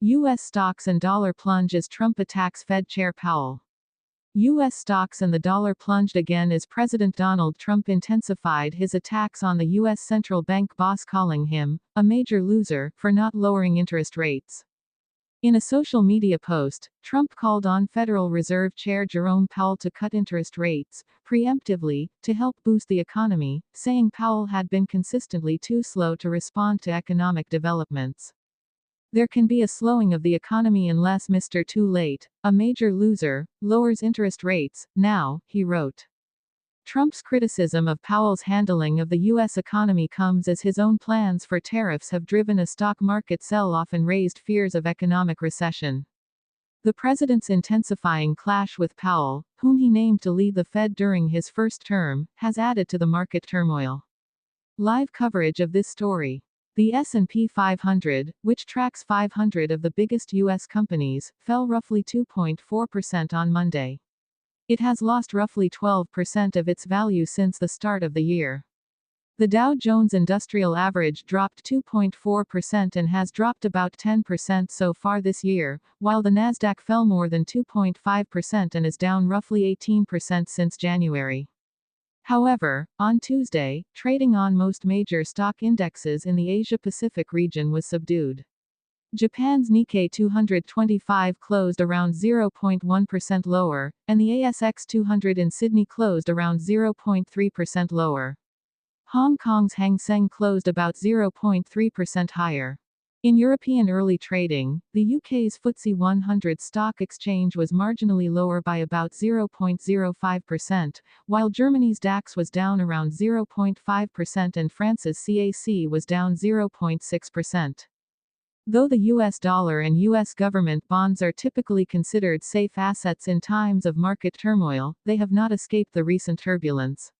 U.S. stocks and dollar plunge as Trump attacks Fed Chair Powell. U.S. stocks and the dollar plunged again as President Donald Trump intensified his attacks on the U.S. central bank boss, calling him a major loser for not lowering interest rates. In a social media post, Trump called on Federal Reserve Chair Jerome Powell to cut interest rates preemptively to help boost the economy, saying Powell had been consistently too slow to respond to economic developments. There can be a slowing of the economy unless Mr. Too Late, a major loser, lowers interest rates, now, he wrote. Trump's criticism of Powell's handling of the U.S. economy comes as his own plans for tariffs have driven a stock market sell-off and raised fears of economic recession. The president's intensifying clash with Powell, whom he named to lead the Fed during his first term, has added to the market turmoil. Live coverage of this story. The S&P 500, which tracks 500 of the biggest U.S. companies, fell roughly 2.4% on Monday. It has lost roughly 12% of its value since the start of the year. The Dow Jones Industrial Average dropped 2.4% and has dropped about 10% so far this year, while the Nasdaq fell more than 2.5% and is down roughly 18% since January. However, on Tuesday, trading on most major stock indexes in the Asia-Pacific region was subdued. Japan's Nikkei 225 closed around 0.1% lower, and the ASX 200 in Sydney closed around 0.3% lower. Hong Kong's Hang Seng closed about 0.3% higher. In European early trading, the UK's FTSE 100 stock exchange was marginally lower by about 0.05%, while Germany's DAX was down around 0.5% and France's CAC was down 0.6%. Though the US dollar and US government bonds are typically considered safe assets in times of market turmoil, they have not escaped the recent turbulence.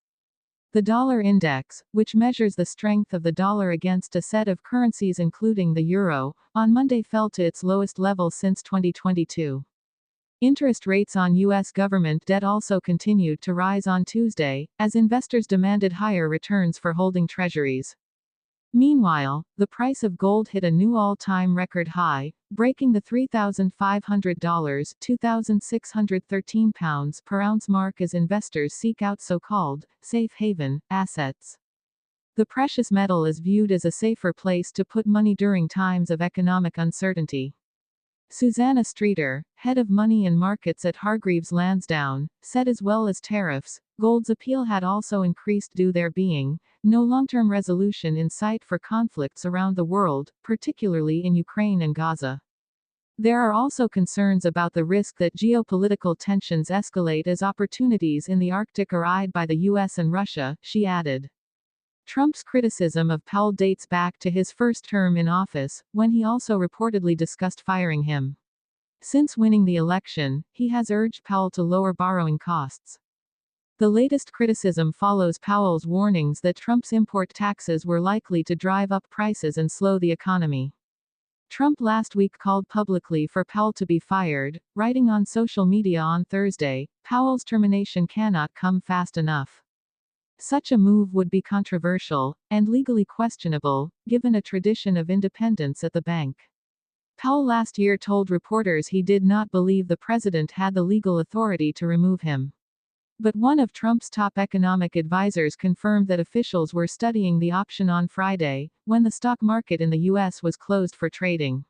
The dollar index, which measures the strength of the dollar against a set of currencies including the euro, on Monday fell to its lowest level since 2022. Interest rates on U.S. government debt also continued to rise on Tuesday, as investors demanded higher returns for holding treasuries. Meanwhile, the price of gold hit a new all-time record high, breaking the $3,500 (£2,613) per ounce mark as investors seek out so-called safe haven assets. The precious metal is viewed as a safer place to put money during times of economic uncertainty. Susanna Streeter, head of money and markets at Hargreaves Lansdown, said as well as tariffs, gold's appeal had also increased due there being no long-term resolution in sight for conflicts around the world, particularly in Ukraine and Gaza. There are also concerns about the risk that geopolitical tensions escalate as opportunities in the Arctic are eyed by the US and Russia, she added. Trump's criticism of Powell dates back to his first term in office, when he also reportedly discussed firing him. Since winning the election, he has urged Powell to lower borrowing costs. The latest criticism follows Powell's warnings that Trump's import taxes were likely to drive up prices and slow the economy. Trump last week called publicly for Powell to be fired, writing on social media on Thursday, "Powell's termination cannot come fast enough. Such a move would be controversial, and legally questionable, given a tradition of independence at the bank." Powell last year told reporters he did not believe the president had the legal authority to remove him. But one of Trump's top economic advisors confirmed that officials were studying the option on Friday, when the stock market in the U.S. was closed for trading.